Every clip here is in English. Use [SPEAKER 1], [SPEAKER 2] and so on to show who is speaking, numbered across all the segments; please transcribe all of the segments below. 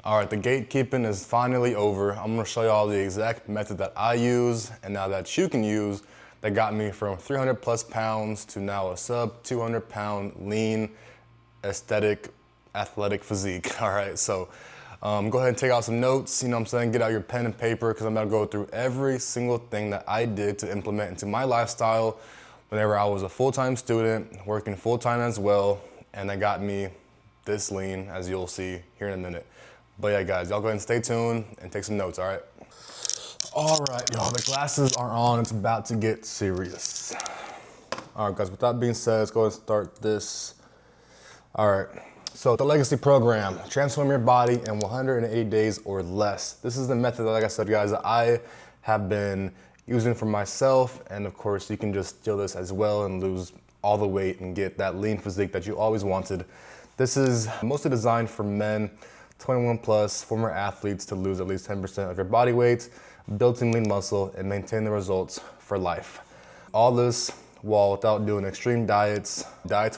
[SPEAKER 1] All right, the gatekeeping is finally over. I'm gonna show you all the exact method that I use and now that you can use that got me from 300 plus pounds to now a sub 200 pound lean, aesthetic, athletic physique. All right, so go ahead and take out some notes, you know what I'm saying? Get out your pen and paper because I'm gonna go through every single thing that I did to implement into my lifestyle whenever I was a full-time student, working full-time as well, and that got me this lean, as you'll see here in a minute. But yeah, guys, y'all go ahead and stay tuned and take some notes, all right? All right, y'all, the glasses are on. It's about to get serious. All right, guys, with that being said, let's go ahead and start this. All right, so the Legacy program, transform your body in 108 days or less. This is the method that, like I said, guys, that I have been using for myself. And of course, you can just steal this as well and lose all the weight and get that lean physique that you always wanted. This is mostly designed for men, 21 plus, former athletes to lose at least 10% of your body weight, build some lean muscle, and maintain the results for life. All this while without doing extreme diets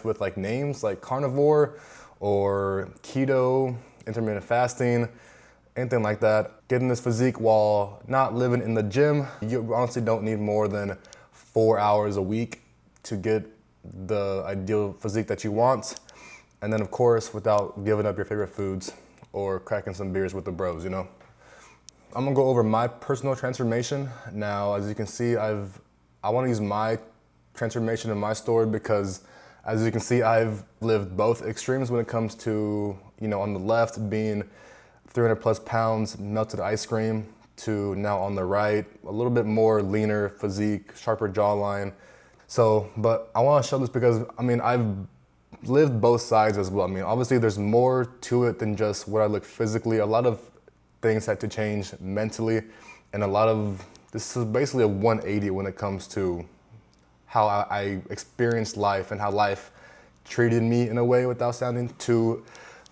[SPEAKER 1] with like names like carnivore or keto, intermittent fasting, anything like that. Getting this physique while not living in the gym. You honestly don't need more than 4 hours a week to get the ideal physique that you want. And then of course, without giving up your favorite foods or cracking some beers with the bros, you know? I'm gonna go over my personal transformation. Now, as you can see, I wanna use my transformation in my story because as you can see, I've lived both extremes when it comes to, you know, on the left being 300 plus pounds, melted ice cream, to now on the right, a little bit more leaner physique, sharper jawline. So, but I wanna show this because, I mean, I've lived both sides as well. I mean, obviously there's more to it than just what I look physically. A lot of things had to change mentally, and this is basically a 180 when it comes to how I experienced life and how life treated me in a way, without sounding too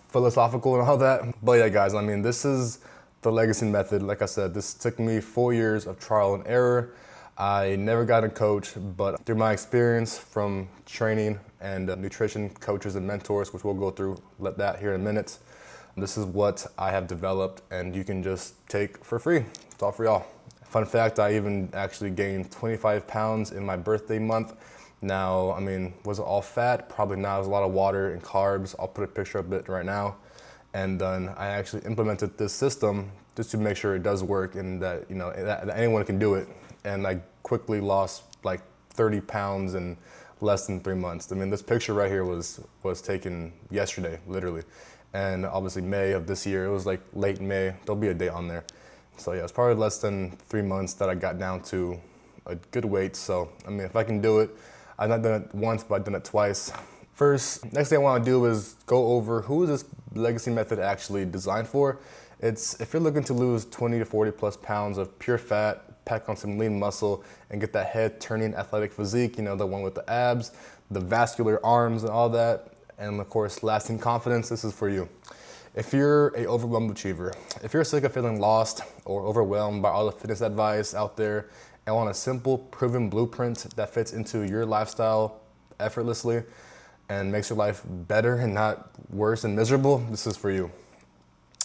[SPEAKER 1] philosophical and all that. But yeah, guys, I mean, this is the Legacy method. Like I said, this took me 4 years of trial and error. I never got a coach, but through my experience from training and nutrition coaches and mentors, which we'll go through that here in a minute, this is what I have developed and you can just take for free. It's all for y'all. Fun fact, I even actually gained 25 pounds in my birthday month. Now, I mean, was it all fat? Probably not. It was a lot of water and carbs. I'll put a picture of it right now. And then I actually implemented this system just to make sure it does work and that, you know, that anyone can do it. And I quickly lost like 30 pounds in less than 3 months. I mean, this picture right here was taken yesterday, literally. And obviously May of this year, it was like late May, there'll be a date on there. So yeah, it's probably less than 3 months that I got down to a good weight. So, I mean, if I can do it, I've not done it once, but I've done it twice. First, next thing I wanna do is go over who is this Legacy method actually designed for. It's if you're looking to lose 20 to 40 plus pounds of pure fat, pack on some lean muscle, and get that head turning athletic physique, you know, the one with the abs, the vascular arms and all that, and of course, lasting confidence, this is for you. If you're an overwhelmed achiever, if you're sick of feeling lost or overwhelmed by all the fitness advice out there and want a simple, proven blueprint that fits into your lifestyle effortlessly and makes your life better and not worse and miserable, this is for you.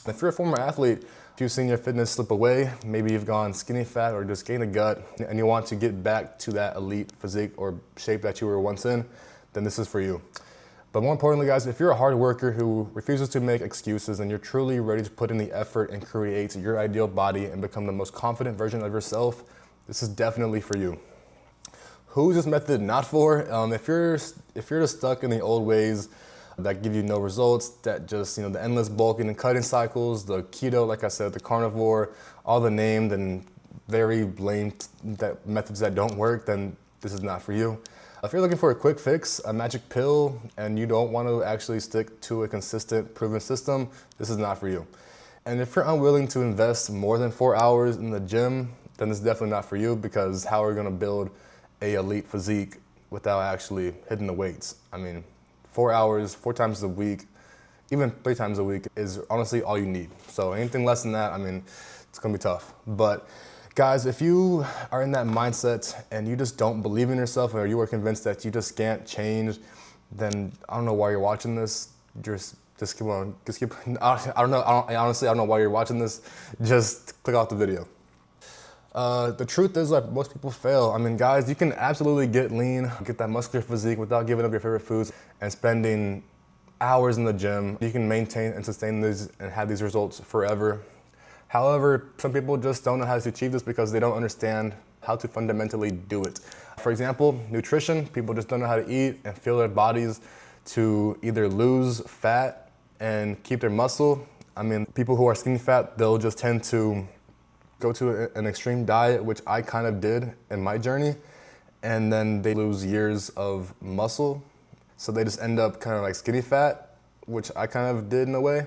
[SPEAKER 1] If you're a former athlete, if you've seen your fitness slip away, maybe you've gone skinny fat or just gained a gut and you want to get back to that elite physique or shape that you were once in, then this is for you. But more importantly, guys, if you're a hard worker who refuses to make excuses and you're truly ready to put in the effort and create your ideal body and become the most confident version of yourself, this is definitely for you. Who's this method not for? If you're just stuck in the old ways that give you no results, that just, you know, the endless bulking and cutting cycles, the keto, like I said, the carnivore, all the named and very lame methods that don't work, then this is not for you. If you're looking for a quick fix, a magic pill, and you don't want to actually stick to a consistent, proven system, this is not for you. And if you're unwilling to invest more than 4 hours in the gym, then this is definitely not for you, because how are we going to build a elite physique without actually hitting the weights? I mean, 4 hours, 4 times a week, even 3 times a week is honestly all you need. So anything less than that, I mean, it's going to be tough. But guys, if you are in that mindset and you just don't believe in yourself, or you are convinced that you just can't change, then I don't know why you're watching this. just keep on, just keep, I don't know, honestly, I don't know why you're watching this. Just click off the video. The truth is, like, most people fail. I mean, guys, you can absolutely get lean, get that muscular physique without giving up your favorite foods and spending hours in the gym. You can maintain and sustain these and have these results forever. However, some people just don't know how to achieve this because they don't understand how to fundamentally do it. For example, nutrition, people just don't know how to eat and fuel their bodies to either lose fat and keep their muscle. I mean, people who are skinny fat, they'll just tend to go to an extreme diet, which I kind of did in my journey, and then they lose years of muscle. So they just end up kind of like skinny fat, which I kind of did in a way.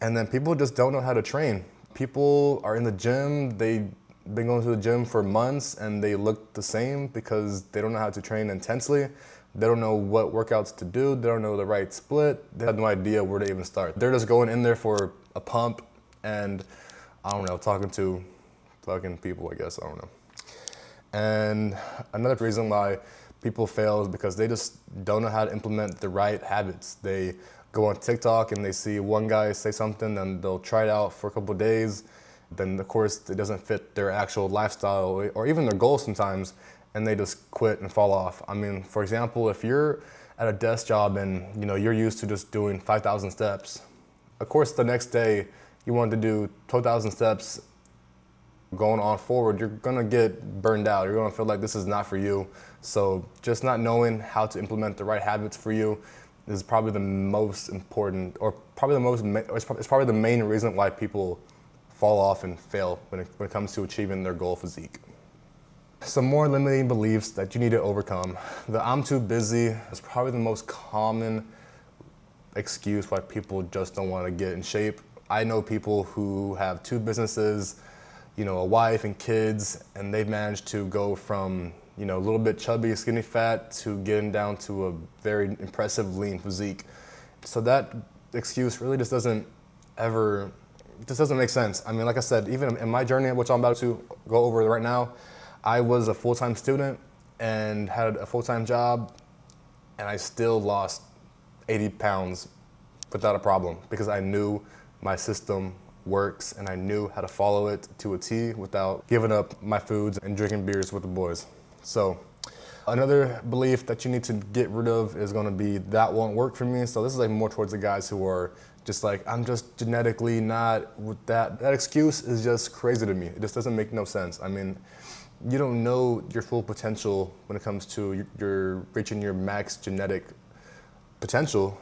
[SPEAKER 1] And then people just don't know how to train. People are in the gym, they've been going to the gym for months and they look the same because they don't know how to train intensely. They don't know what workouts to do. They don't know the right split. They have no idea where to even start. They're just going in there for a pump and, I don't know, talking to fucking people, I guess, I don't know. And another reason why people fail is because they just don't know how to implement the right habits. They go on TikTok and they see one guy say something and they'll try it out for a couple of days. Then of course it doesn't fit their actual lifestyle or even their goals sometimes, and they just quit and fall off. I mean, for example, if you're at a desk job and you're used to just doing 5,000 steps, of course the next day you want to do 12,000 steps going on forward, you're gonna get burned out. You're gonna feel like this is not for you. So just not knowing how to implement the right habits for you is probably the most important, or it's probably the main reason why people fall off and fail when it comes to achieving their goal physique. Some more limiting beliefs that you need to overcome. The I'm too busy is probably the most common excuse why people just don't want to get in shape. I know people who have 2 businesses, a wife and kids, and they've managed to go from a little bit chubby, skinny fat to getting down to a very impressive lean physique. So that excuse really just doesn't make sense. I mean, like I said, even in my journey, which I'm about to go over right now, I was a full-time student and had a full-time job, and I still lost 80 pounds without a problem because I knew my system works and I knew how to follow it to a T without giving up my foods and drinking beers with the boys. So another belief that you need to get rid of is going to be that won't work for me. So this is like more towards the guys who are just like, I'm just genetically not with that. That excuse is just crazy to me. It just doesn't make no sense. I mean, you don't know your full potential when it comes to your reaching your max genetic potential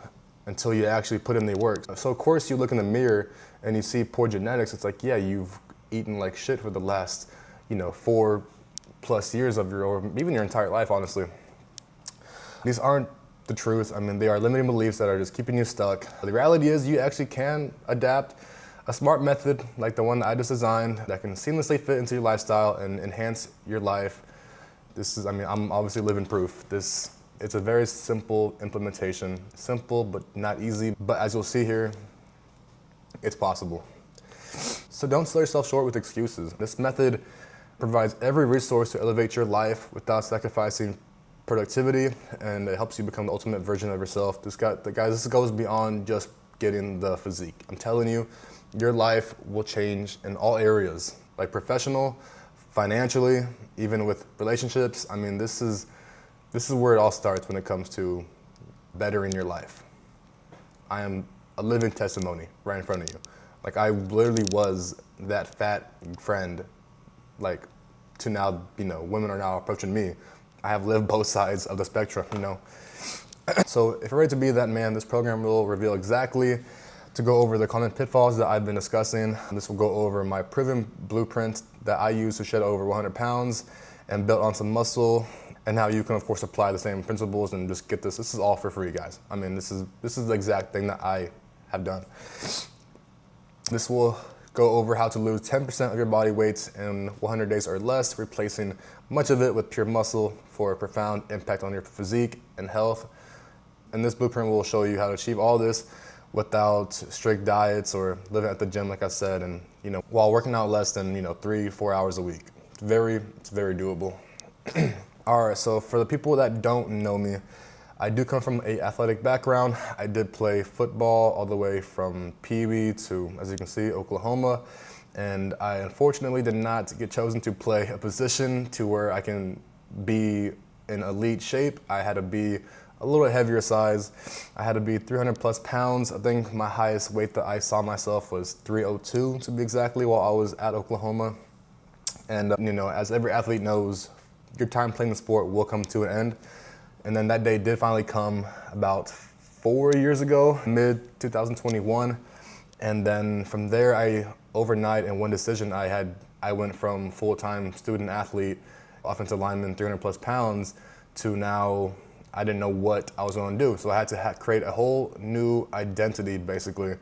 [SPEAKER 1] until you actually put in the work. So of course you look in the mirror and you see poor genetics. It's like, yeah, you've eaten like shit for the last, 4+ years of or even your entire life, honestly. These aren't the truth. I mean, they are limiting beliefs that are just keeping you stuck. The reality is you actually can adapt a smart method like the one that I just designed that can seamlessly fit into your lifestyle and enhance your life. I'm obviously living proof. It's a very simple implementation. Simple, but not easy. But as you'll see here, it's possible. So don't sell yourself short with excuses. This method provides every resource to elevate your life without sacrificing productivity, and it helps you become the ultimate version of yourself. This goes beyond just getting the physique. I'm telling you, your life will change in all areas, like professional, financially, even with relationships. I mean, this is where it all starts when it comes to bettering your life. I am a living testimony right in front of you. Like, I literally was that fat friend, like, to now, women are now approaching me. I have lived both sides of the spectrum, So if you're ready to be that man, this program will reveal exactly to go over the common pitfalls that I've been discussing. This will go over my proven blueprint that I use to shed over 100 pounds and build on some muscle, and how you can, of course, apply the same principles and just get this. This is all for free, guys. I mean, this is the exact thing that I have done. This will go over how to lose 10% of your body weight in 100 days or less, replacing much of it with pure muscle for a profound impact on your physique and health. And this blueprint will show you how to achieve all this without strict diets or living at the gym, like I said, and while working out less than 3-4 hours a week. It's very doable. All right, so for the people that don't know me, I do come from an athletic background. I did play football all the way from Pee Wee to, as you can see, Oklahoma. And I unfortunately did not get chosen to play a position to where I can be in elite shape. I had to be a little heavier size. I had to be 300 plus pounds. I think my highest weight that I saw myself was 302 to be exactly while I was at Oklahoma. And you know, as every athlete knows, your time playing the sport will come to an end. And then that day did finally come about 4 years ago, mid 2021. And then from there, overnight in one decision, I went from full-time student athlete, offensive lineman, 300 plus pounds, to now I didn't know what I was going to do. So I had to create a whole new identity, basically,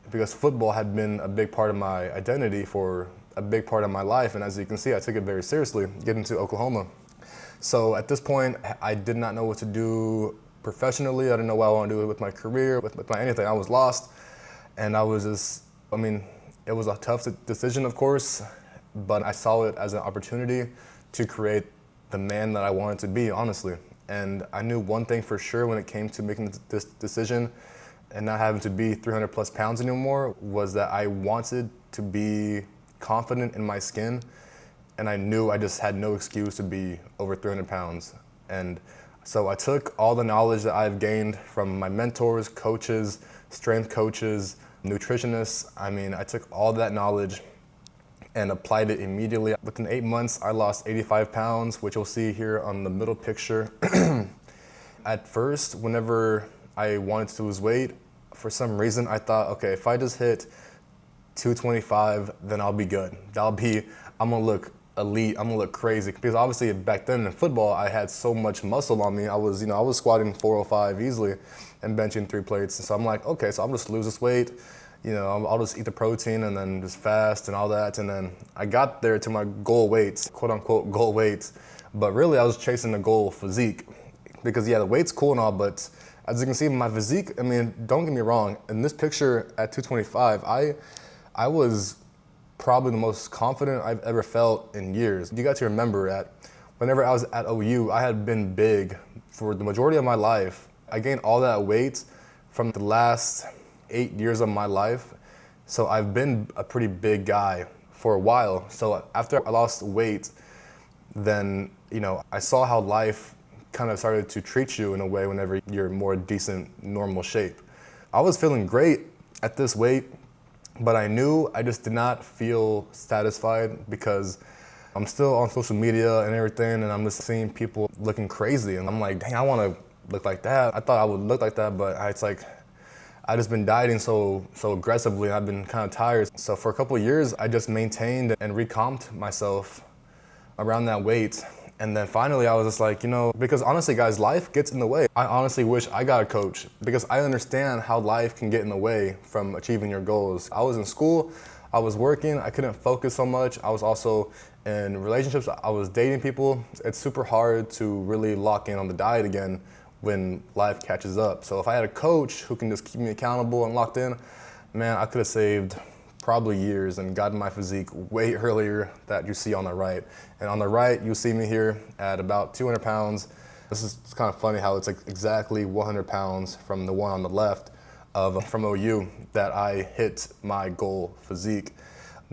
[SPEAKER 1] because football had been a big part of my identity for a big part of my life. And as you can see, I took it very seriously, getting to Oklahoma. So at this point, I did not know what to do professionally. I didn't know what I want to do with my career, with my anything. I was lost. And I was just, I mean, it was a tough decision, of course, but I saw it as an opportunity to create the man that I wanted to be, honestly. And I knew one thing for sure when it came to making this decision and not having to be 300 plus pounds anymore, was that I wanted to be confident in my skin. And I knew I just had no excuse to be over 300 pounds. And so I took all the knowledge that I've gained from my mentors, coaches, strength coaches, nutritionists. I mean, I took all that knowledge and applied it immediately. Within 8 months, I lost 85 pounds, which you'll see here on the middle picture. At first, whenever I wanted to lose weight, for some reason, I thought, okay, if I just hit 225, then I'll be good. I'm gonna look elite, I'm gonna look crazy. Because obviously back then in football, I had so much muscle on me. I was squatting 405 easily and benching 3 plates. And so I'm like, okay, so I'm just lose this weight. I'll just eat the protein and then just fast and all that. And then I got there to my goal weights, quote unquote goal weights. But really I was chasing the goal physique. Because yeah, the weight's cool and all, but as you can see, my physique, I mean, don't get me wrong. In this picture at 225, I was probably the most confident I've ever felt in years. You got to remember that whenever I was at OU, I had been big for the majority of my life. I gained all that weight from the last 8 years of my life. So I've been a pretty big guy for a while. So after I lost weight, then, I saw how life kind of started to treat you in a way whenever you're more decent, normal shape. I was feeling great at this weight, but I knew I just did not feel satisfied because I'm still on social media and everything, and I'm just seeing people looking crazy. And I'm like, dang, I want to look like that. I thought I would look like that, but it's like, I just been dieting so aggressively, and I've been kind of tired. So for a couple of years, I just maintained and recomped myself around that weight. And then finally I was just like, because honestly guys, life gets in the way. I honestly wish I got a coach because I understand how life can get in the way from achieving your goals. I was in school, I was working, I couldn't focus so much. I was also in relationships, I was dating people. It's super hard to really lock in on the diet again when life catches up. So if I had a coach who can just keep me accountable and locked in, man, I could have saved probably years and gotten my physique way earlier that you see on the right. And on the right, you see me here at about 200 pounds. This is kind of funny how it's like exactly 100 pounds from the one on the left from OU that I hit my goal physique.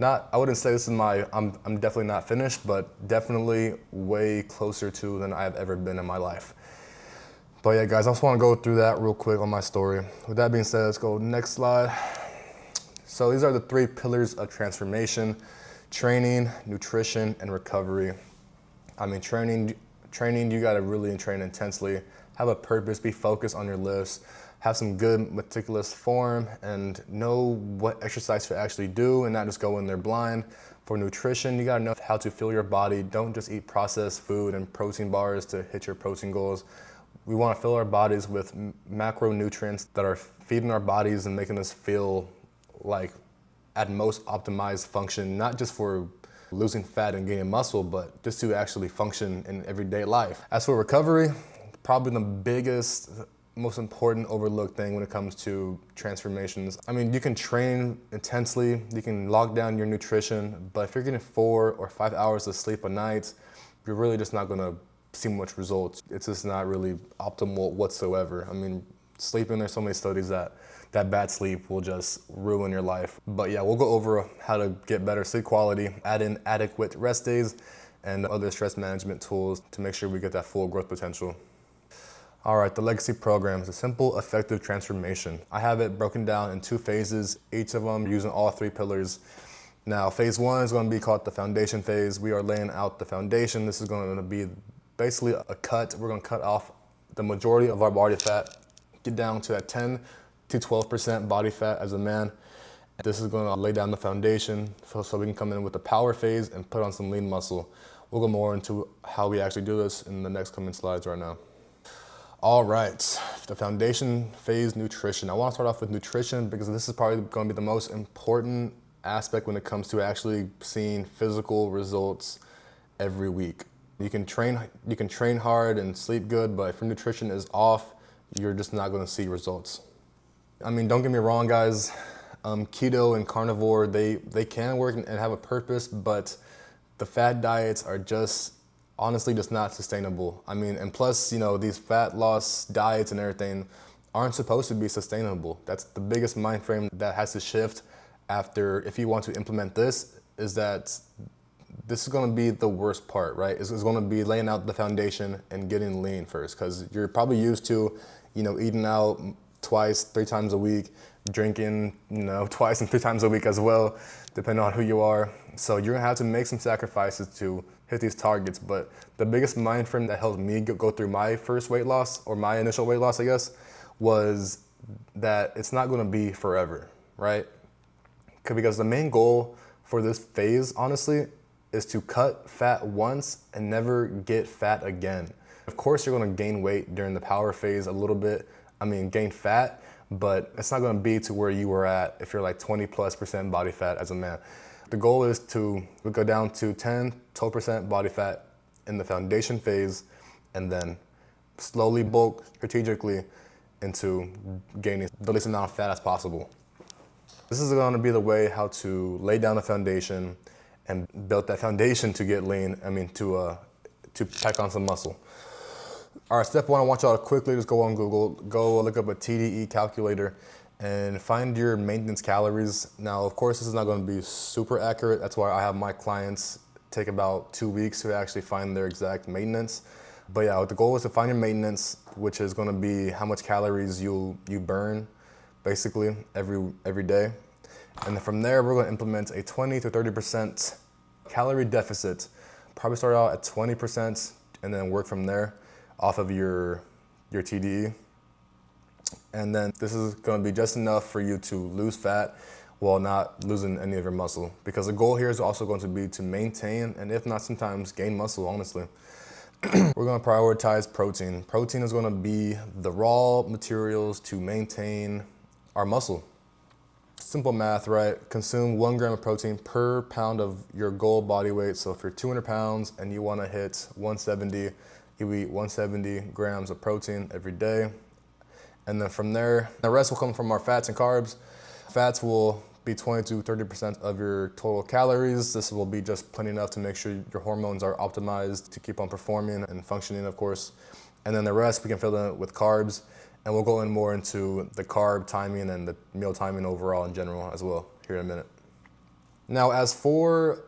[SPEAKER 1] I wouldn't say this is I'm definitely not finished, but definitely way closer to than I've ever been in my life. But yeah, guys, I just want to go through that real quick on my story. With that being said, let's go next slide. So these are the 3 pillars of transformation: training, nutrition, and recovery. I mean, training, you got to really train intensely, have a purpose, be focused on your lifts, have some good meticulous form, and know what exercise to actually do and not just go in there blind. For nutrition, you got to know how to fuel your body. Don't just eat processed food and protein bars to hit your protein goals. We want to fill our bodies with macronutrients that are feeding our bodies and making us feel like at most optimized function, not just for losing fat and gaining muscle, but just to actually function in everyday life. As for recovery, probably the biggest, most important overlooked thing when it comes to transformations. I mean, you can train intensely, you can lock down your nutrition, but if you're getting 4 or 5 hours of sleep a night, you're really just not gonna see much results. It's just not really optimal whatsoever. I mean, sleeping, there's so many studies that bad sleep will just ruin your life. But yeah, we'll go over how to get better sleep quality, add in adequate rest days, and other stress management tools to make sure we get that full growth potential. All right, the legacy program is a simple, effective transformation. I have it broken down in 2 phases, each of them using all 3 pillars. Now, phase 1 is going to be called the foundation phase. We are laying out the foundation. This is going to be basically a cut. We're going to cut off the majority of our body fat, get down to that 10 to 12% body fat as a man. This is going to lay down the foundation so we can come in with the power phase and put on some lean muscle. We'll go more into how we actually do this in the next coming slides right now. All right, the foundation phase, nutrition. I want to start off with nutrition because this is probably going to be the most important aspect when it comes to actually seeing physical results every week. You can train hard and sleep good, but if your nutrition is off, you're just not going to see results. I mean, don't get me wrong, guys. Keto and carnivore, they can work and have a purpose, but the fat diets are just honestly just not sustainable. I mean, and plus, you know, these fat loss diets and everything aren't supposed to be sustainable. That's the biggest mind frame that has to shift after, if you want to implement this, is that this is going to be the worst part, right? It's going to be laying out the foundation and getting lean first, because you're probably used to, you know, eating out twice, 3 times a week, drinking, you know, twice and 3 times a week as well, depending on who you are. So you're gonna have to make some sacrifices to hit these targets. But the biggest mind frame that helped me go through my first weight loss, or my initial weight loss, I guess, was that it's not gonna be forever, right? Because the main goal for this phase, honestly, is to cut fat once and never get fat again. Of course, you're gonna gain weight during the power phase a little bit. I mean, gain fat, but it's not gonna be to where you were at if you're like 20+% body fat as a man. The goal is to go down to 10, 12% body fat in the foundation phase, and then slowly bulk strategically into gaining the least amount of fat as possible. This is gonna be the way how to lay down the foundation and build that foundation to get lean, to pack on some muscle. All right, step 1, I want y'all to quickly just go on Google, go look up a TDE calculator and find your maintenance calories. Now, of course, this is not gonna be super accurate. That's why I have my clients take about 2 weeks to actually find their exact maintenance. But yeah, the goal is to find your maintenance, which is gonna be how much calories you burn, basically, every day. And then from there, we're gonna implement a 20 to 30% calorie deficit. Probably start out at 20% and then work from there off of your TDE. And then this is gonna be just enough for you to lose fat while not losing any of your muscle. Because the goal here is also going to be to maintain, and if not sometimes gain muscle, honestly. We're gonna prioritize protein. Protein is gonna be the raw materials to maintain our muscle. Simple math, right? Consume 1 gram of protein per pound of your goal body weight. So if you're 200 pounds and you wanna hit 170, you eat 170 grams of protein every day. And then from there, the rest will come from our fats and carbs. Fats will be 20 to 30% of your total calories. This will be just plenty enough to make sure your hormones are optimized to keep on performing and functioning, of course. And then the rest we can fill in with carbs. And we'll go in more into the carb timing and the meal timing overall in general as well here in a minute. Now, as for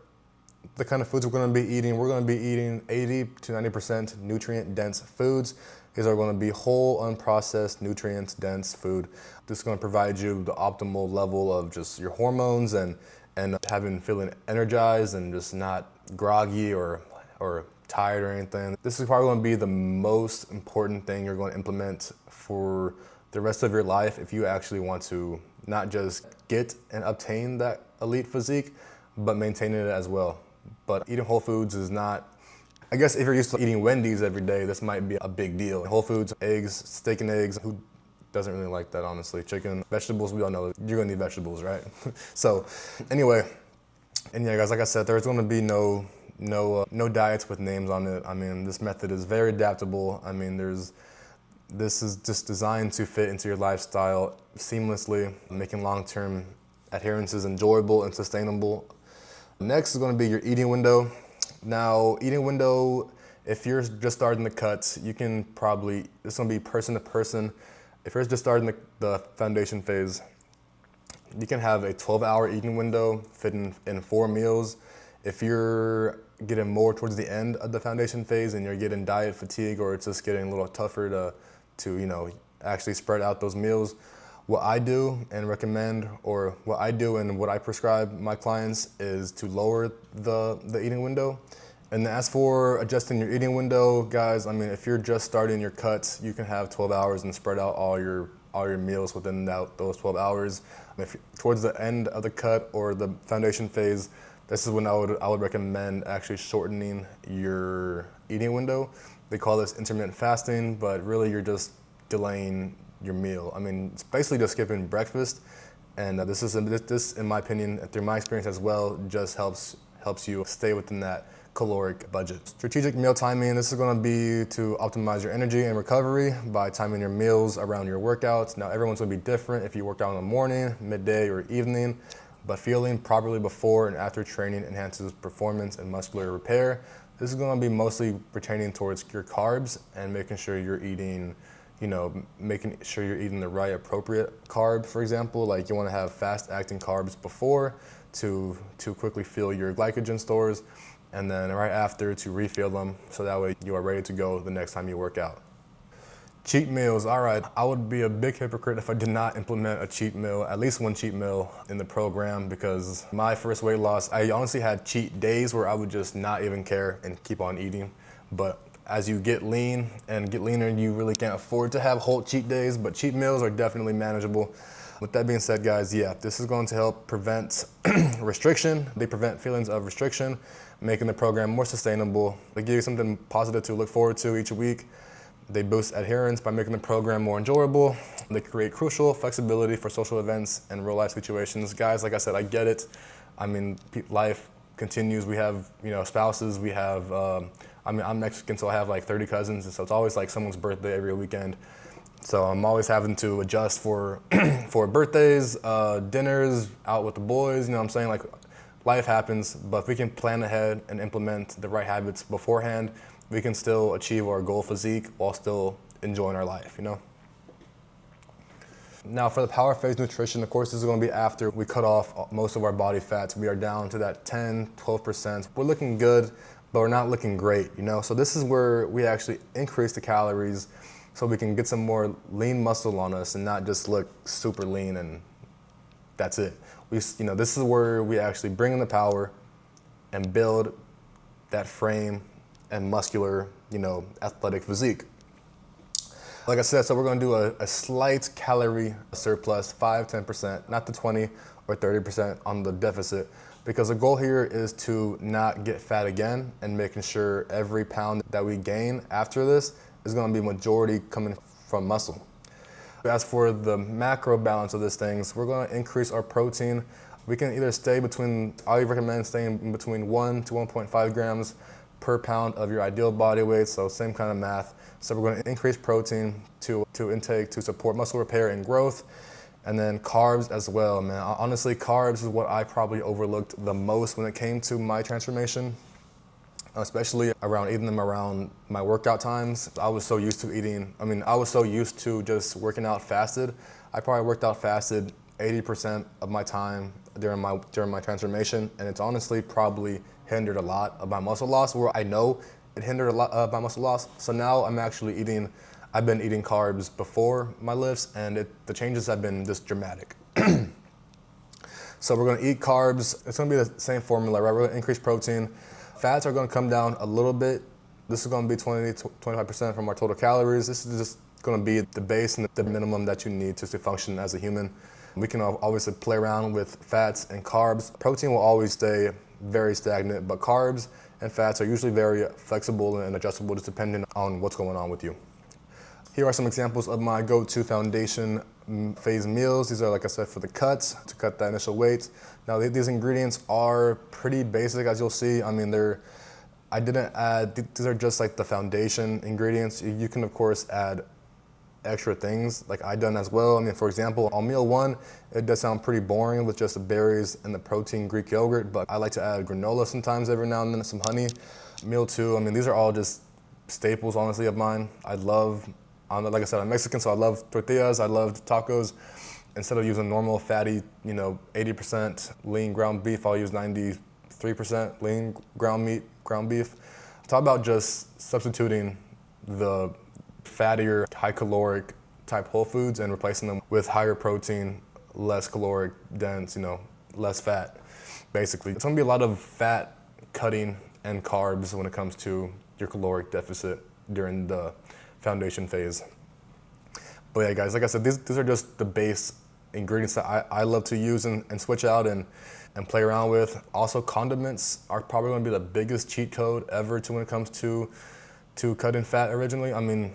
[SPEAKER 1] the kind of foods we're gonna be eating 80 to 90% nutrient-dense foods. These are gonna be whole, unprocessed, nutrient-dense food. This is gonna provide you the optimal level of just your hormones and feeling energized and just not groggy or tired or anything. This is probably gonna be the most important thing you're gonna implement for the rest of your life if you actually want to not just get and obtain that elite physique, but maintain it as well. But eating whole foods is not, I guess if you're used to eating Wendy's every day, this might be a big deal. Whole foods, eggs, steak and eggs, who doesn't really like that, honestly? Chicken, vegetables, we all know you're gonna need vegetables, right? So anyway, and yeah, guys, like I said, there's gonna be no diets with names on it. I mean, this method is very adaptable. I mean, this is just designed to fit into your lifestyle seamlessly, making long-term adherences enjoyable and sustainable. Next is gonna be your eating window. Now, eating window If you're just starting the cuts, you can probably, it's gonna be person to person. If you're just starting the foundation phase, you can have a 12-hour eating window fitting in 4 meals. If you're getting more towards the end of the foundation phase and you're getting diet fatigue, or it's just getting a little tougher to actually spread out those meals, what I do and recommend, or what I do and what I prescribe my clients, is to lower the eating window. And as for adjusting your eating window, guys, I mean, if you're just starting your cuts, you can have 12 hours and spread out all your meals within those 12 hours. If towards the end of the cut or the foundation phase, this is when I would recommend actually shortening your eating window. They call this intermittent fasting, but really you're just delaying your meal. I mean, it's basically just skipping breakfast, and this, in my opinion, through my experience as well, just helps you stay within that caloric budget. Strategic meal timing, this is gonna be to optimize your energy and recovery by timing your meals around your workouts. Now, everyone's gonna be different if you work out in the morning, midday, or evening, but fueling properly before and after training enhances performance and muscular repair. This is gonna be mostly pertaining towards your carbs and making sure you're eating the right appropriate carb. For example, like you wanna have fast acting carbs before to quickly fuel your glycogen stores, and then right after to refill them, so that way you are ready to go the next time you work out. Cheat meals, all right. I would be a big hypocrite if I did not implement a cheat meal, at least one cheat meal in the program, because my first weight loss, I honestly had cheat days where I would just not even care and keep on eating. But as you get lean and get leaner, you really can't afford to have whole cheat days, but cheat meals are definitely manageable. With that being said, guys, yeah, this is going to help prevent restriction. They prevent feelings of restriction, making the program more sustainable. They give you something positive to look forward to each week. They boost adherence by making the program more enjoyable. They create crucial flexibility for social events and real life situations. Guys, like I said, I get it. I mean, life continues. We have, spouses. We have, I'm Mexican, so I have like 30 cousins, and so it's always like someone's birthday every weekend. So I'm always having to adjust for for birthdays, dinners, out with the boys, you know what I'm saying? Like, life happens, but if we can plan ahead and implement the right habits beforehand, we can still achieve our goal physique while still enjoying our life, Now for the power phase nutrition, of course, this is gonna be after we cut off most of our body fats. We are down to that 10, 12%. We're looking good, but we're not looking great, So this is where we actually increase the calories so we can get some more lean muscle on us and not just look super lean and that's it. This is where we actually bring in the power and build that frame and muscular, athletic physique. Like I said, so we're gonna do a slight calorie surplus, 5-10%, not the 20 or 30% on the deficit, because the goal here is to not get fat again and making sure every pound that we gain after this is gonna be majority coming from muscle. As for the macro balance of these things, we're gonna increase our protein. We can either I recommend staying between 1 to 1.5 grams per pound of your ideal body weight, so same kind of math. So we're gonna increase protein to intake to support muscle repair and growth, and then carbs as well, man. Honestly, carbs is what I probably overlooked the most when it came to my transformation, especially eating them around my workout times. I was so used to just working out fasted. I probably worked out fasted 80% of my time during my transformation, and it's honestly probably hindered a lot of my muscle loss, where I know it hindered a lot of my muscle loss. So now I've been eating carbs before my lifts, and the changes have been just dramatic. So we're gonna eat carbs. It's gonna be the same formula, right? We're gonna increase protein. Fats are gonna come down a little bit. This is gonna be 20 to 25% from our total calories. This is just gonna be the base and the minimum that you need to function as a human. We can obviously play around with fats and carbs. Protein will always stay very stagnant, but carbs and fats are usually very flexible and adjustable, just depending on what's going on with you. Here are some examples of my go-to foundation phase meals. These are, like I said, for the cuts, to cut that initial weight. Now, these ingredients are pretty basic, as you'll see. I mean, I didn't add, these are just like the foundation ingredients. You can, of course, add extra things like I done as well. I mean, for example, on meal 1, it does sound pretty boring with just the berries and the protein Greek yogurt, but I like to add granola sometimes every now and then, some honey. Meal 2, I mean, these are all just staples, honestly, of mine. Like I said, I'm Mexican, so I love tortillas, I love tacos. Instead of using normal fatty, 80% lean ground beef, I'll use 93% lean ground beef. Talk about just substituting the fattier, high caloric type whole foods and replacing them with higher protein, less caloric, dense, less fat, basically. It's gonna be a lot of fat cutting and carbs when it comes to your caloric deficit during the foundation phase. But yeah, guys, like I said, these are just the base ingredients that I love to use and switch out and play around with. Also, condiments are probably gonna be the biggest cheat code ever when it comes to cutting fat originally. I mean,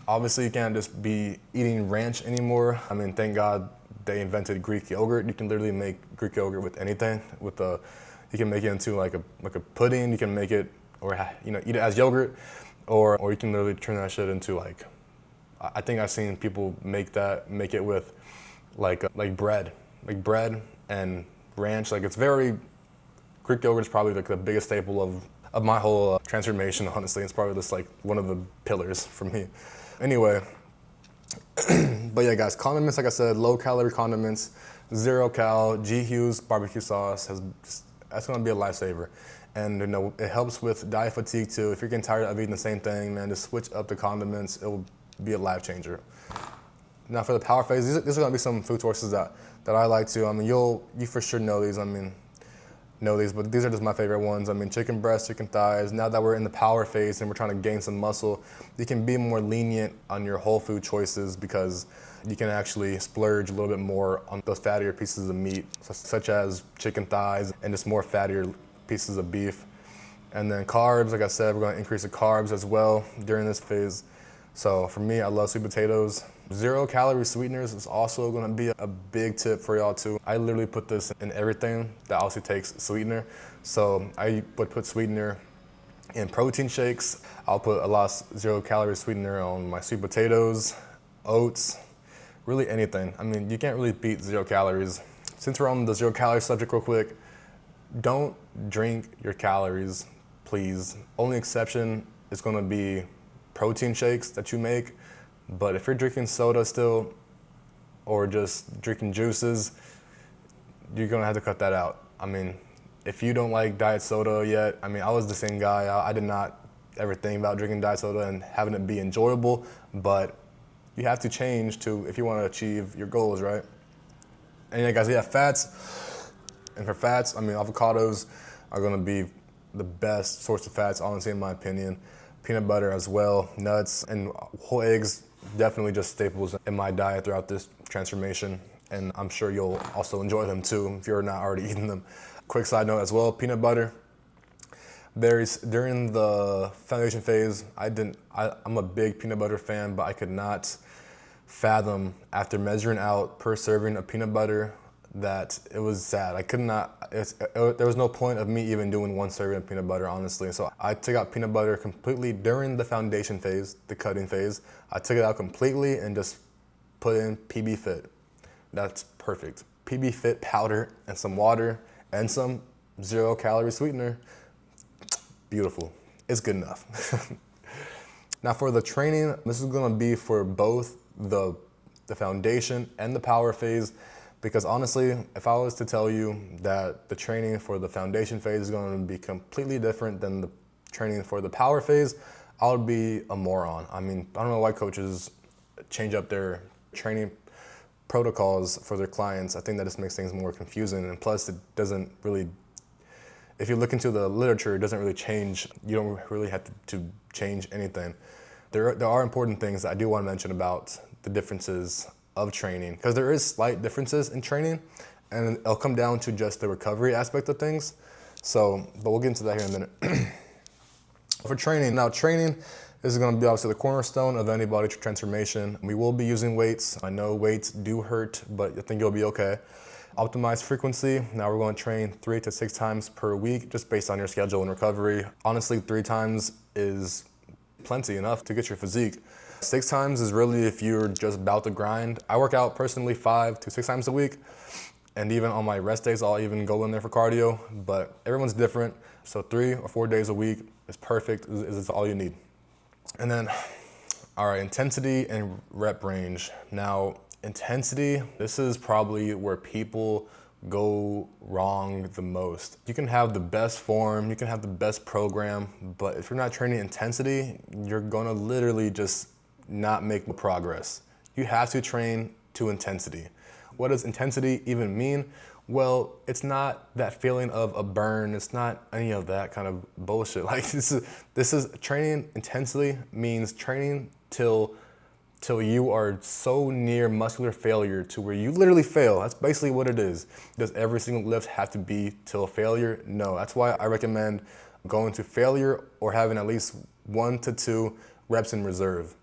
[SPEAKER 1] obviously you can't just be eating ranch anymore. I mean, thank God they invented Greek yogurt. You can literally make Greek yogurt with anything. You can make it into like a pudding. You can make it, or eat it as yogurt, or you can literally turn that shit into like, I think I've seen people make it with like bread and ranch. Like, it's very, Greek yogurt is probably like the biggest staple of my whole transformation, honestly. It's probably just like one of the pillars for me. Anyway, but yeah, guys, condiments, like I said, low calorie condiments, 0 cal, G Hughes barbecue sauce that's gonna be a lifesaver. And it helps with diet fatigue too. If you're getting tired of eating the same thing, man, just switch up the condiments. It will be a life changer. Now for the power phase, these are gonna be some food sources that I like to. I mean, you for sure know these. But these are just my favorite ones. I mean, chicken breast, chicken thighs. Now that we're in the power phase and we're trying to gain some muscle, you can be more lenient on your whole food choices because you can actually splurge a little bit more on those fattier pieces of meat, such as chicken thighs and just more fattier pieces of beef. And then carbs, like I said, we're gonna increase the carbs as well during this phase. So for me, I love sweet potatoes. 0 calorie sweeteners is also gonna be a big tip for y'all too. I literally put this in everything that also takes sweetener. So I would put sweetener in protein shakes. I'll put a lot of 0 calorie sweetener on my sweet potatoes, oats, really anything. I mean, you can't really beat 0 calories. Since we're on the 0 calorie subject real quick, don't drink your calories, please. Only exception is gonna be protein shakes that you make. But if you're drinking soda still, or just drinking juices, you're gonna have to cut that out. I mean, if you don't like diet soda yet, I mean, I was the same guy. I did not ever think about drinking diet soda and having it be enjoyable, but you have to change if you wanna achieve your goals, right? And yeah, guys, fats. And for fats, I mean, avocados are gonna be the best source of fats, honestly, in my opinion. Peanut butter as well, nuts, and whole eggs, definitely just staples in my diet throughout this transformation. And I'm sure you'll also enjoy them too if you're not already eating them. Quick side note as well, peanut butter. During the foundation phase, I'm a big peanut butter fan, but I could not fathom, after measuring out per serving of peanut butter, that it was sad. I could not, there was no point of me even doing 1 serving of peanut butter, honestly. So I took out peanut butter completely during the foundation phase, the cutting phase. I took it out completely and just put in PB Fit. That's perfect. PB Fit powder and some water and some 0 calorie sweetener. Beautiful. It's good enough. Now for the training, this is gonna be for both the foundation and the power phase. Because honestly, if I was to tell you that the training for the foundation phase is going to be completely different than the training for the power phase, I would be a moron. I mean, I don't know why coaches change up their training protocols for their clients. I think that just makes things more confusing. And plus, it doesn't really, if you look into the literature, it doesn't really change. You don't really have to change anything. There are important things that I do want to mention about the differences of training, because there is slight differences in training, and it'll come down to just the recovery aspect of things. So, but we'll get into that here in a minute. For training, this is going to be obviously the cornerstone of any body transformation. We will be using weights. I know weights do hurt, but I think you'll be okay. Optimize frequency. Now we're going to train 3 to 6 times per week, just based on your schedule and recovery. Honestly, 3 times is plenty enough to get your physique. 6 times is really if you're just about to grind. I work out personally 5 to 6 times a week. And even on my rest days, I'll even go in there for cardio, but everyone's different. So 3 or 4 days a week is perfect, is all you need. And then, all right, intensity and rep range. Now, intensity, this is probably where people go wrong the most. You can have the best form, you can have the best program, but if you're not training intensity, you're gonna literally just not make progress. You have to train to intensity. What does intensity even mean? Well, it's not that feeling of a burn. It's not any of that kind of bullshit. Like this is training intensely means training till you are so near muscular failure to where you literally fail. That's basically what it is. Does every single lift have to be till failure? No. That's why I recommend going to failure or having at least 1 to 2 reps in reserve.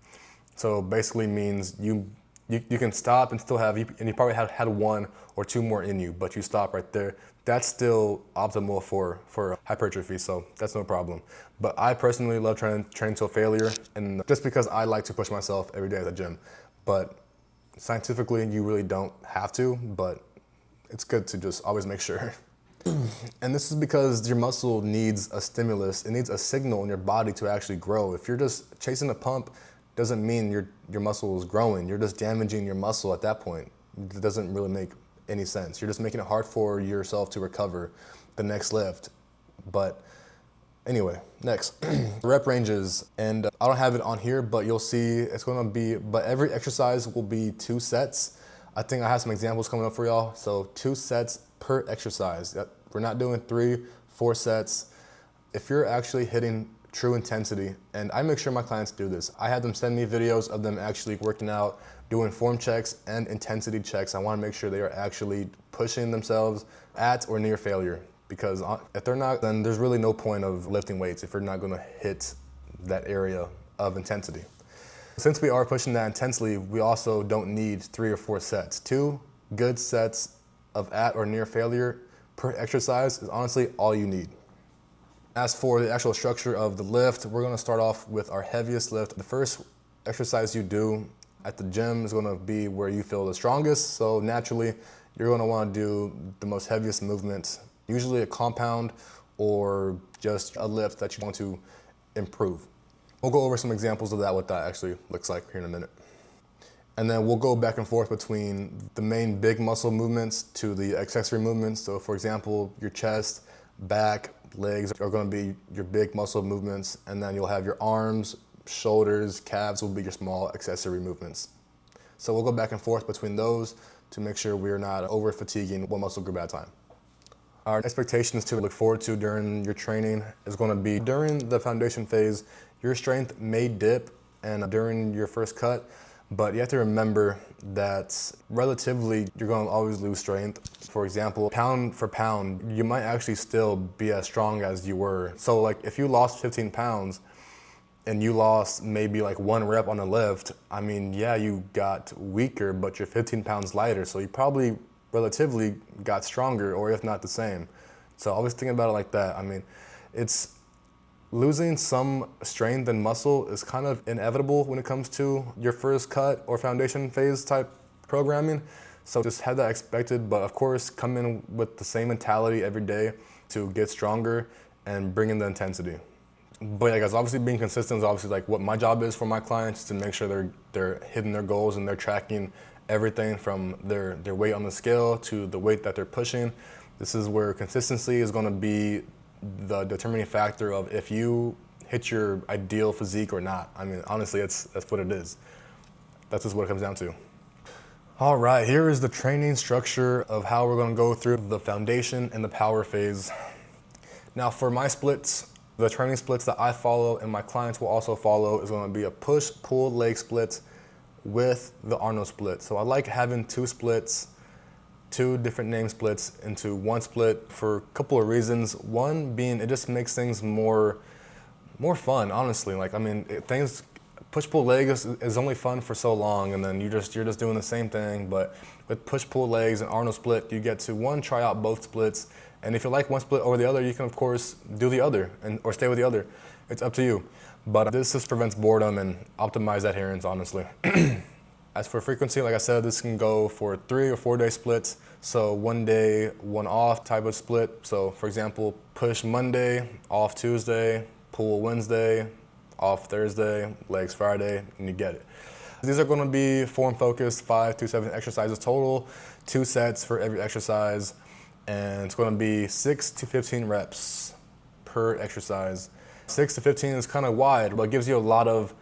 [SPEAKER 1] So basically means you can stop and still have, and you probably had 1 or 2 more in you, but you stop right there. That's still optimal for hypertrophy, so that's no problem. But I personally love training till failure, and just because I like to push myself every day at the gym. But scientifically, you really don't have to, but it's good to just always make sure. And this is because your muscle needs a stimulus. It needs a signal in your body to actually grow. If you're just chasing a pump, doesn't mean your muscle is growing. You're just damaging your muscle at that point. It doesn't really make any sense. You're just making it hard for yourself to recover the next lift. But anyway, next, rep ranges. And I don't have it on here, but you'll see it's gonna be, but every exercise will be 2 sets. I think I have some examples coming up for y'all. So 2 sets per exercise. We're not doing 3, 4 sets. If you're actually hitting true intensity, and I make sure my clients do this. I have them send me videos of them actually working out, doing form checks and intensity checks. I wanna make sure they are actually pushing themselves at or near failure, because if they're not, then there's really no point of lifting weights if you're not gonna hit that area of intensity. Since we are pushing that intensely, we also don't need 3 or 4 sets. 2 good sets of at or near failure per exercise is honestly all you need. As for the actual structure of the lift, we're gonna start off with our heaviest lift. The first exercise you do at the gym is gonna be where you feel the strongest. So naturally, you're gonna wanna do the most heaviest movements, usually a compound or just a lift that you want to improve. We'll go over some examples of that, what that actually looks like here in a minute. And then we'll go back and forth between the main big muscle movements to the accessory movements. So for example, your chest, back, legs are gonna be your big muscle movements, and then you'll have your arms, shoulders, calves will be your small accessory movements. So we'll go back and forth between those to make sure we're not over fatiguing one muscle group at a time. Our expectations to look forward to during your training is gonna be during the foundation phase, your strength may dip and during your first cut, but you have to remember that relatively you're gonna always lose strength. For example, pound for pound, you might actually still be as strong as you were. So like if you lost 15 pounds and you lost maybe like 1 rep on a lift, I mean, yeah, you got weaker, but you're 15 pounds lighter. So you probably relatively got stronger, or if not the same. So always thinking about it like that. I mean, it's losing some strength and muscle is kind of inevitable when it comes to your first cut or foundation phase type programming. So just have that expected, but of course come in with the same mentality every day to get stronger and bring in the intensity. But yeah guys, obviously being consistent is obviously like what my job is for my clients, to make sure they're hitting their goals and they're tracking everything from their weight on the scale to the weight that they're pushing. This is where consistency is gonna be the determining factor of if you hit your ideal physique or not. I mean, honestly, that's what it is. That's just what it comes down to. All right, here is the training structure of how we're gonna go through the foundation and the power phase. Now for my splits, the training splits that I follow and my clients will also follow is gonna be a push-pull leg split with the Arnold split. So I like having 2 splits, 2 different name splits into 1 split for a couple of reasons. One being it just makes things more fun, honestly. Like, I mean, push-pull leg is only fun for so long, and then you're just doing the same thing. But with push-pull legs and Arnold split, you get to try out both splits. And if you like one split over the other, you can of course do the other or stay with the other. It's up to you. But this just prevents boredom and optimized adherence, honestly. As for frequency, like I said, this can go for 3 or 4 day splits. So 1 day, 1 off type of split. So for example, push Monday, off Tuesday, pull Wednesday, off Thursday, legs Friday, and you get it. These are going to be form focused, 5 to 7 exercises total, 2 sets for every exercise, and it's going to be 6 to 15 reps per exercise. 6 to 15 is kind of wide, but it gives you a lot of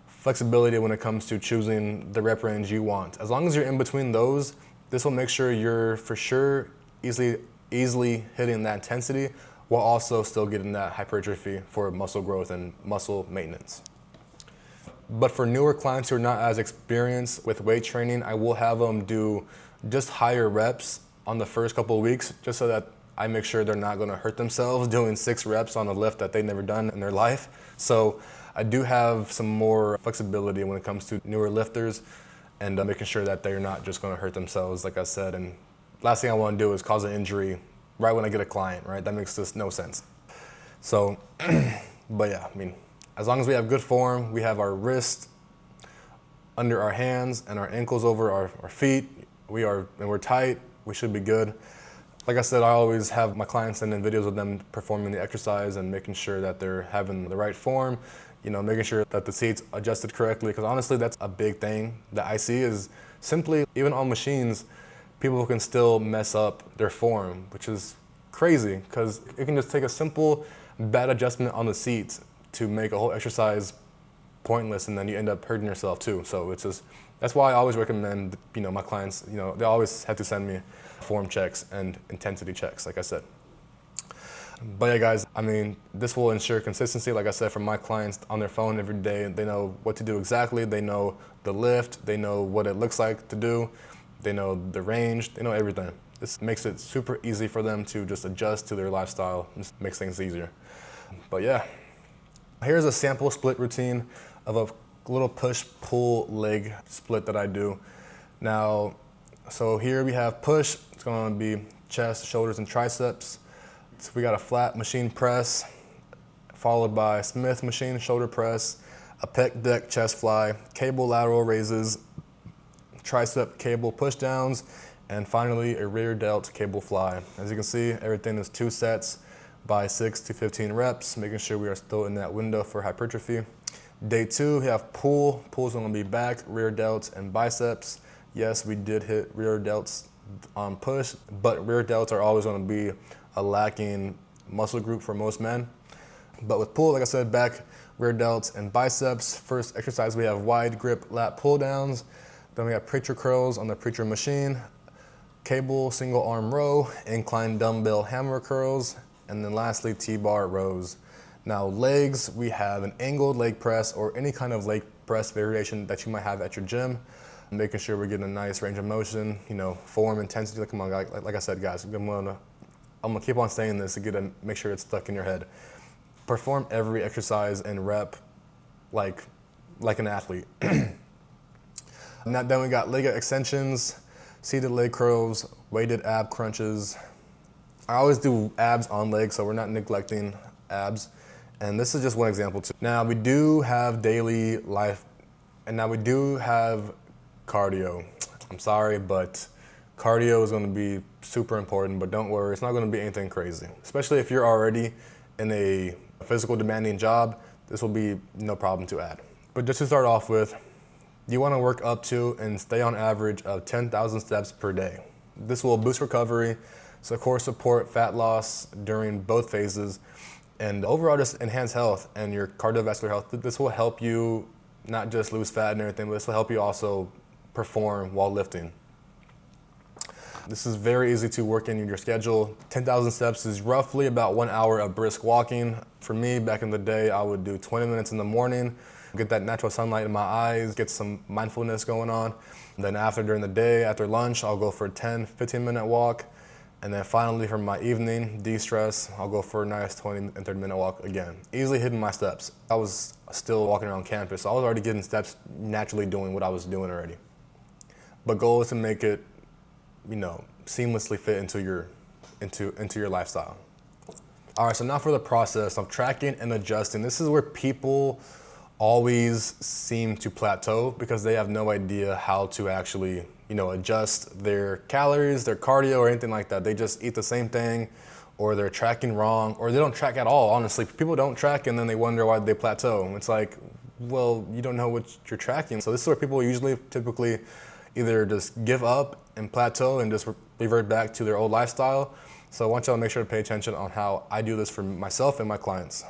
[SPEAKER 1] flexibility when it comes to choosing the rep range you want. As long as you're in between those, this will make sure you're for sure easily hitting that intensity while also still getting that hypertrophy for muscle growth and muscle maintenance. But for newer clients who are not as experienced with weight training, I will have them do just higher reps on the first couple of weeks, just so that I make sure they're not gonna hurt themselves doing 6 reps on a lift that they've never done in their life. So I do have some more flexibility when it comes to newer lifters and making sure that they're not just gonna hurt themselves, like I said. And last thing I wanna do is cause an injury right when I get a client, right? That makes just no sense. So, but yeah, I mean, as long as we have good form, we have our wrist under our hands and our ankles over our feet, and we're tight, we should be good. Like I said, I always have my clients send in videos of them performing the exercise and making sure that they're having the right form, making sure that the seat's adjusted correctly, because honestly, that's a big thing that I see is simply, even on machines, people can still mess up their form, which is crazy, because it can just take a simple bad adjustment on the seats to make a whole exercise pointless, and then you end up hurting yourself too. So that's why I always recommend, my clients, they always have to send me form checks and intensity checks, like I said. But yeah, guys, I mean, this will ensure consistency, like I said, for my clients on their phone every day. They know what to do exactly. They know the lift. They know what it looks like to do. They know the range. They know everything. This makes it super easy for them to just adjust to their lifestyle. Just makes things easier. But yeah, here's a sample split routine of a little push-pull leg split that I do. Now, so here we have push. It's going to be chest, shoulders, and triceps. So we got a flat machine press, followed by Smith machine shoulder press, a pec deck chest fly, cable lateral raises, tricep cable push downs, and finally a rear delt cable fly. As you can see, everything is 2 sets by 6 to 15 reps, making sure we are still in that window for hypertrophy. Day 2, we have pull. Pull's gonna be back, rear delts, and biceps. Yes, we did hit rear delts on push, but rear delts are always gonna be a lacking muscle group for most men. But with pull, like I said, back, rear delts, and biceps. First exercise, we have wide grip lat pull downs. Then we have preacher curls on the preacher machine, cable single arm row, incline dumbbell hammer curls, and then lastly, T-bar rows. Now legs, we have an angled leg press or any kind of leg press variation that you might have at your gym, making sure we're getting a nice range of motion, form, intensity. Come on, like I said, guys, I'm gonna keep on saying this to make sure it's stuck in your head. Perform every exercise and rep like an athlete. Now, then we got leg extensions, seated leg curls, weighted ab crunches. I always do abs on legs, so we're not neglecting abs. And this is just one example too. Now we do have daily life, and now we do have cardio. I'm sorry, but cardio is gonna be super important, but don't worry, it's not gonna be anything crazy. Especially if you're already in a physical demanding job, this will be no problem to add. But just to start off with, you wanna work up to and stay on average of 10,000 steps per day. This will boost recovery, so core support fat loss during both phases, and overall just enhance health and your cardiovascular health. This will help you not just lose fat and everything, but this will help you also perform while lifting. This is very easy to work in your schedule. 10,000 steps is roughly about 1 hour of brisk walking. For me, back in the day, I would do 20 minutes in the morning, get that natural sunlight in my eyes, get some mindfulness going on. And then during the day, after lunch, I'll go for a 10, 15-minute walk. And then finally, for my evening, de-stress, I'll go for a nice 20 and 30-minute walk again. Easily hitting my steps. I was still walking around campus, so I was already getting steps, naturally doing what I was doing already. But goal is to make it, seamlessly fit into your lifestyle. All right, so now for the process of tracking and adjusting. This is where people always seem to plateau because they have no idea how to actually adjust their calories, their cardio, or anything like that. They just eat the same thing or they're tracking wrong, or they don't track at all, honestly. People don't track and then they wonder why they plateau. It's like, well, you don't know what you're tracking. So this is where people usually typically either just give up and plateau and just revert back to their old lifestyle. So I want y'all to make sure to pay attention on how I do this for myself and my clients.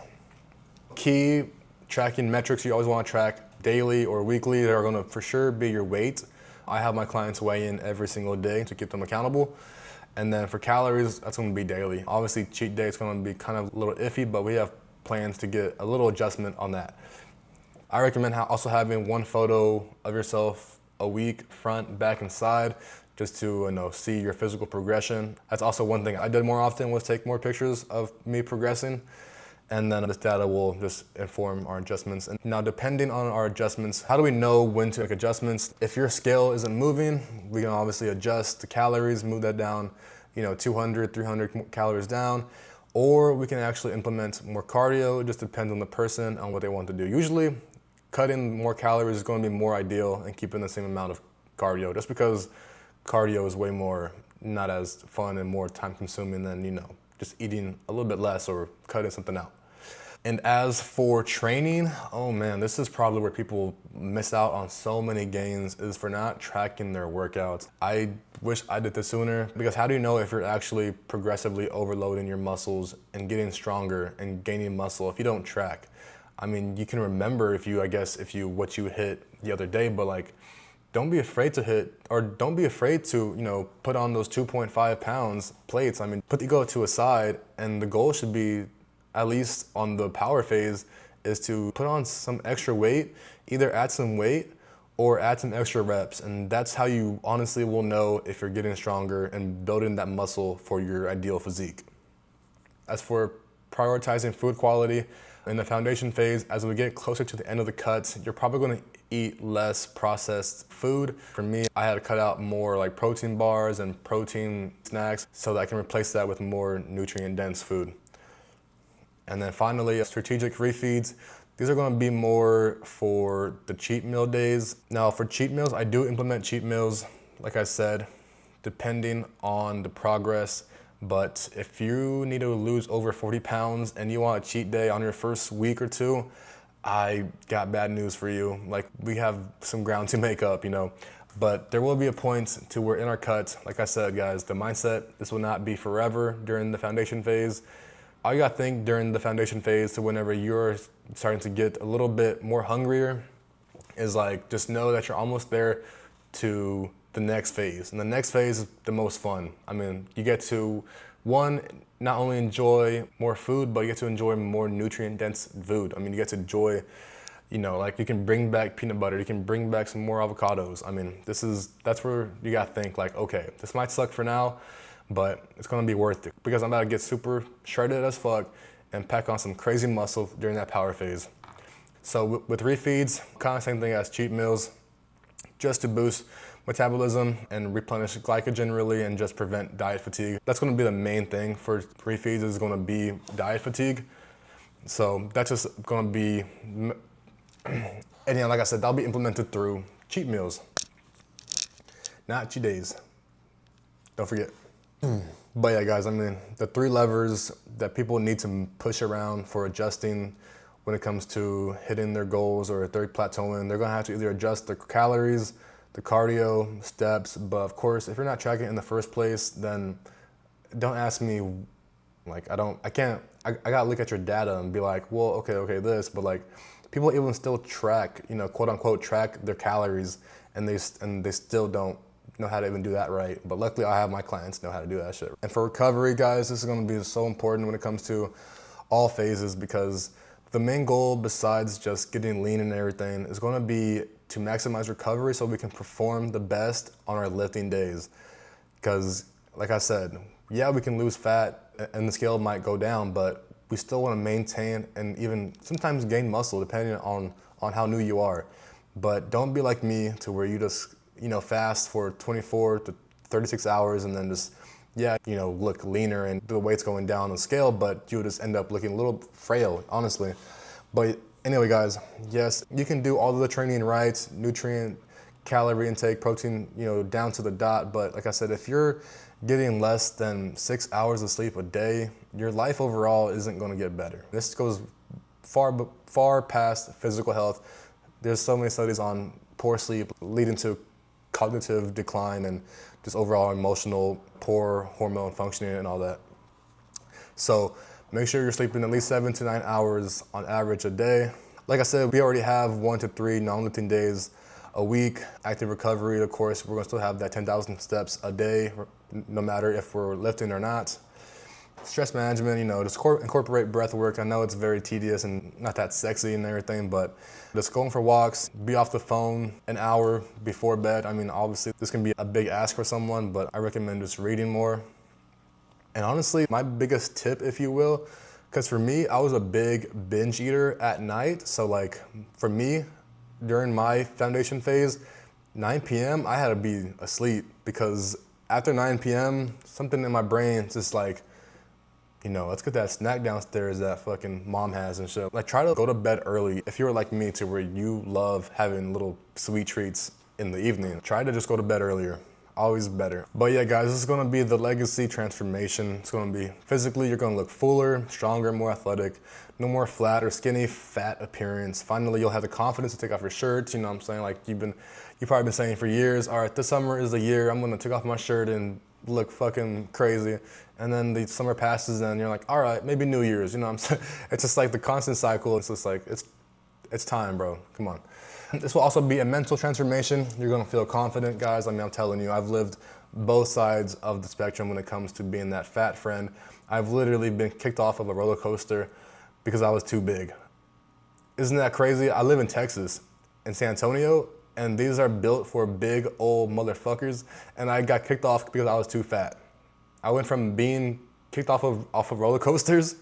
[SPEAKER 1] Key tracking metrics you always want to track daily or weekly that are going to for sure be your weight. I have my clients weigh in every single day to keep them accountable. And then for calories, that's going to be daily. Obviously, cheat day is going to be kind of a little iffy, but we have plans to get a little adjustment on that. I recommend also having one photo of yourself a week, front, back, and side, just to see your physical progression. That's also one thing I did more often, was take more pictures of me progressing. And then this data will just inform our adjustments. And now, depending on our adjustments, how do we know when to make adjustments? If your scale isn't moving, we can obviously adjust the calories, move that down, 200, 300 calories down, or we can actually implement more cardio. It just depends on the person, on what they want to do. Usually, cutting more calories is going to be more ideal and keeping the same amount of cardio, just because cardio is way more not as fun and more time consuming than, just eating a little bit less or cutting something out. And as for training, oh man, this is probably where people miss out on so many gains, is for not tracking their workouts. I wish I did this sooner, because how do you know if you're actually progressively overloading your muscles and getting stronger and gaining muscle if you don't track? I mean, you can remember what you hit the other day, but don't be afraid to hit, or don't be afraid to, put on those 2.5 pounds plates. I mean, put the ego to a side, and the goal should be, at least on the power phase, is to put on some extra weight, either add some weight or add some extra reps. And that's how you honestly will know if you're getting stronger and building that muscle for your ideal physique. As for prioritizing food quality, in the foundation phase, as we get closer to the end of the cuts, you're probably going to eat less processed food. For me, I had to cut out more protein bars and protein snacks so that I can replace that with more nutrient-dense food. And then finally, strategic refeeds. These are going to be more for the cheat meal days. Now, for cheat meals, I do implement cheat meals, like I said, depending on the progress. But if you need to lose over 40 pounds and you want a cheat day on your first week or two, I got bad news for you. We have some ground to make up, But there will be a point to where in our cut, like I said, guys, the mindset, this will not be forever during the foundation phase. All you gotta think during the foundation phase to whenever you're starting to get a little bit more hungrier is just know that you're almost there to the next phase. And the next phase is the most fun. I mean, you get to, one, not only enjoy more food, but you get to enjoy more nutrient-dense food. I mean, you get to enjoy, you can bring back peanut butter, you can bring back some more avocados. I mean, that's where you gotta think okay, this might suck for now, but it's gonna be worth it, because I'm about to get super shredded as fuck and pack on some crazy muscle during that power phase. So with refeeds, kind of same thing as cheat meals, just to boost metabolism and replenish glycogen really, and just prevent diet fatigue. That's gonna be the main thing for refeeds, is gonna be diet fatigue. So that's just gonna be, and like I said, that'll be implemented through cheat meals, not cheat days. Don't forget. But yeah, guys, I mean, the 3 levers that people need to push around for adjusting when it comes to hitting their goals, or if they're plateauing, they're gonna have to either adjust their calories, the cardio, steps. But of course, if you're not tracking in the first place, then don't ask me, I gotta look at your data and be like, well, okay, this, but people even still track, quote unquote, track their calories, and they still don't know how to even do that right. But luckily, I have my clients know how to do that shit. And for recovery, guys, this is gonna be so important when it comes to all phases, because the main goal, besides just getting lean and everything, is gonna be to maximize recovery so we can perform the best on our lifting days. Because, like I said, yeah, we can lose fat and the scale might go down, but we still wanna maintain and even sometimes gain muscle depending on how new you are. But don't be like me to where you just fast for 24 to 36 hours and then just, look leaner and the weight's going down on the scale, but you just end up looking a little frail, honestly. But anyway, guys, yes, you can do all of the training right, nutrient, calorie intake, protein, down to the dot. But like I said, if you're getting less than 6 hours of sleep a day, your life overall isn't going to get better. This goes far past physical health. There's so many studies on poor sleep leading to cognitive decline and just overall emotional, poor hormone functioning and all that. So make sure you're sleeping at least 7 to 9 hours on average a day. Like I said, we already have 1 to 3 non-lifting days a week. Active recovery, of course, we're gonna still have that 10,000 steps a day, no matter if we're lifting or not. Stress management, just incorporate breath work. I know it's very tedious and not that sexy and everything, but just going for walks, be off the phone an hour before bed. I mean, obviously this can be a big ask for someone, but I recommend just reading more. And honestly, my biggest tip, if you will, because for me, I was a big binge eater at night. So like for me, during my foundation phase, 9 p.m., I had to be asleep because after 9 p.m., something in my brain just like, let's get that snack downstairs that fucking mom has and shit. Like try to go to bed early if you're like me to where you love having little sweet treats in the evening. Try to just go to bed earlier. Always better. But yeah, guys, this is gonna be the legacy transformation. It's gonna be physically, you're gonna look fuller, stronger, more athletic, no more flat or skinny, fat appearance. Finally, you'll have the confidence to take off your shirts. You know what I'm saying? Like you've probably been saying for years, all right, this summer is the year I'm gonna take off my shirt and look fucking crazy. And then the summer passes and you're like, all right, maybe New Year's, you know what I'm saying? It's just like the constant cycle. It's just like, it's time, bro, come on. This will also be a mental transformation. You're gonna feel confident, guys. I mean, I'm telling you, I've lived both sides of the spectrum when it comes to being that fat friend. I've literally been kicked off of a roller coaster because I was too big. Isn't that crazy? I live in Texas, in San Antonio, and these are built for big old motherfuckers, and I got kicked off because I was too fat. I went from being kicked off of roller coasters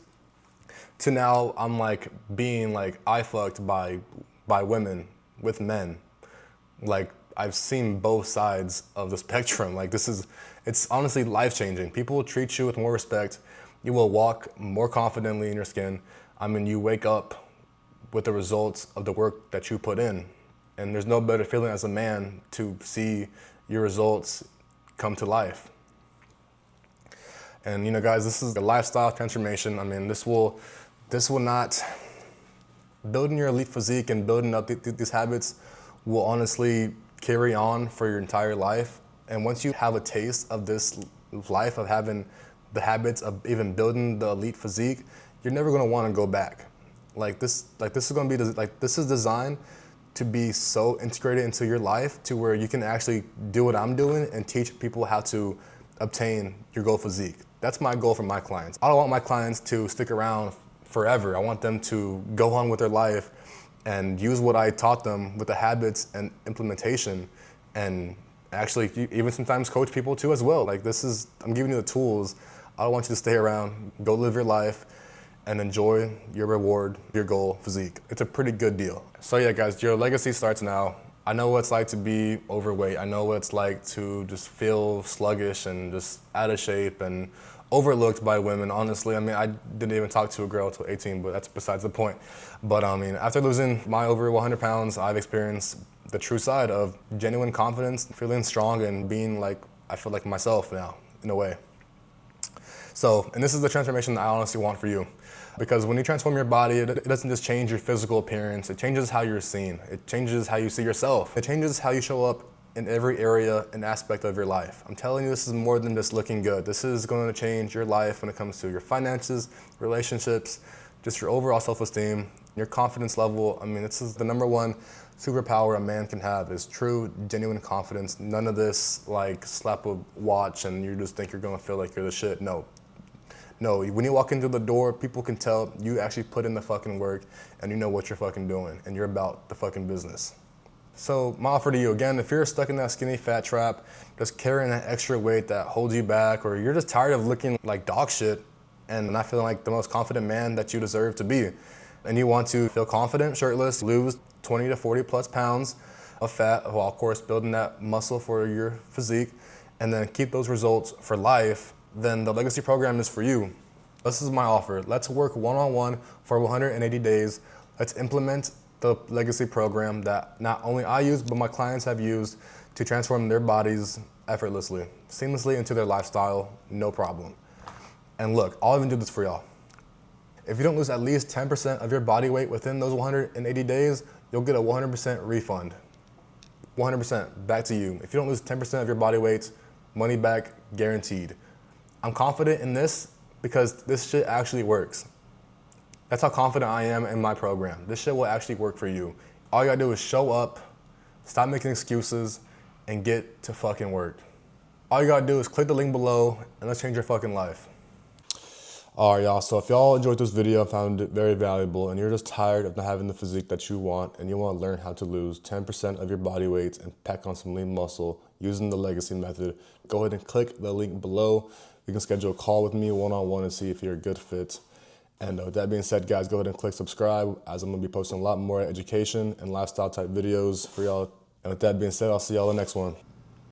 [SPEAKER 1] to now I'm like being like eye fucked by women with men. Like I've seen both sides of the spectrum. Like it's honestly life-changing. People will treat you with more respect. You will walk more confidently in your skin. I mean, you wake up with the results of the work that you put in. And there's no better feeling as a man to see your results come to life. And guys, this is a lifestyle transformation. I mean, this will not, building your elite physique and building up these habits will honestly carry on for your entire life. And once you have a taste of this life of having the habits of even building the elite physique, you're never gonna wanna go back. This is designed to be so integrated into your life to where you can actually do what I'm doing and teach people how to obtain your goal physique. That's my goal for my clients. I don't want my clients to stick around forever. I want them to go on with their life and use what I taught them with the habits and implementation, and actually even sometimes coach people too as well. I'm giving you the tools. I don't want you to stay around, go live your life and enjoy your reward, your goal physique. It's a pretty good deal. So yeah, guys, your legacy starts now. I know what it's like to be overweight. I know what it's like to just feel sluggish and just out of shape and overlooked by women, honestly. I mean, I didn't even talk to a girl until 18, but that's besides the point. But I mean, after losing my over 100 pounds, I've experienced the true side of genuine confidence, feeling strong and being like, I feel like myself now, in a way. So, and this is the transformation that I honestly want for you. Because when you transform your body, it doesn't just change your physical appearance, it changes how you're seen. It changes how you see yourself. It changes how you show up in every area and aspect of your life. I'm telling you, this is more than just looking good. This is going to change your life when it comes to your finances, relationships, just your overall self-esteem, your confidence level. I mean, this is the #1 superpower a man can have, is true, genuine confidence. None of this like slap a watch and you just think you're gonna feel like you're the shit. No, when you walk into the door, people can tell you actually put in the fucking work and you know what you're fucking doing and you're about the fucking business. So my offer to you, again, if you're stuck in that skinny fat trap, just carrying that extra weight that holds you back, or you're just tired of looking like dog shit and not feeling like the most confident man that you deserve to be, and you want to feel confident, shirtless, lose 20 to 40 plus pounds of fat, while of course building that muscle for your physique, and then keep those results for life, then the Legacy program is for you. This is my offer. Let's work one-on-one for 180 days. Let's implement the Legacy program that not only I use, but my clients have used to transform their bodies effortlessly, seamlessly into their lifestyle, no problem. And look, I'll even do this for y'all. If you don't lose at least 10% of your body weight within those 180 days, you'll get a 100% refund. 100% back to you. If you don't lose 10% of your body weight, money back guaranteed. I'm confident in this because this shit actually works. That's how confident I am in my program. This shit will actually work for you. All you gotta do is show up, stop making excuses, and get to fucking work. All you gotta do is click the link below and let's change your fucking life. All right, y'all, so if y'all enjoyed this video and found it very valuable and you're just tired of not having the physique that you want and you want to learn how to lose 10% of your body weight and pack on some lean muscle using the legacy method, go ahead and click the link below. You can schedule a call with me one-on-one and see if you're a good fit. And with that being said, guys, go ahead and click subscribe as I'm going to be posting a lot more education and lifestyle type videos for y'all. And with that being said, I'll see y'all in the next one.